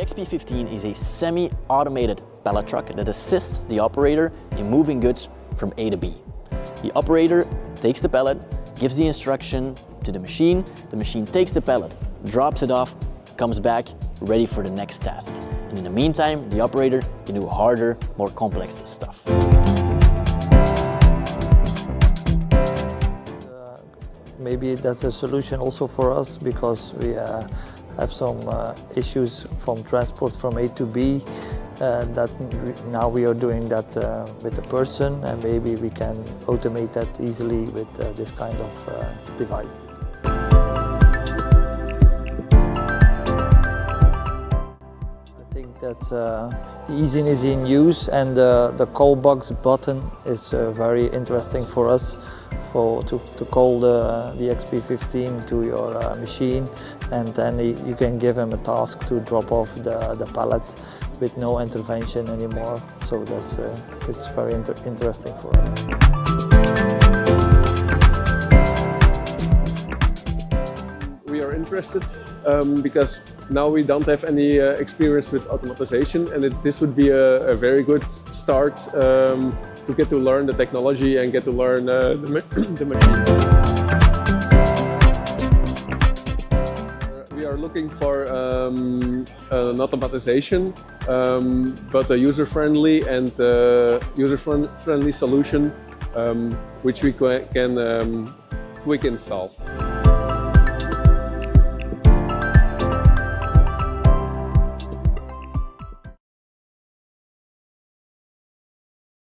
XP15 is a semi-automated pallet truck that assists the operator in moving goods from A to B. The operator takes the pallet, gives the instruction to the machine takes the pallet, drops it off, comes back, ready for the next task. And in the meantime, the operator can do harder, more complex stuff. Maybe that's a solution also for us, because we have some issues from transport from A to B, that now we are doing that with a person, and maybe we can automate that easily with this kind of device. I think that the easiness in use and the call box button is very interesting for us. To call the XP15 to your machine, and then you can give him a task to drop off the pallet with no intervention anymore. So it's very interesting for us. We are interested because now we don't have any experience with automatization, and this would be a very good start to get to learn the technology and get to learn the machine. We are looking for an automatization, but a user-friendly and user-friendly solution which we can quick install.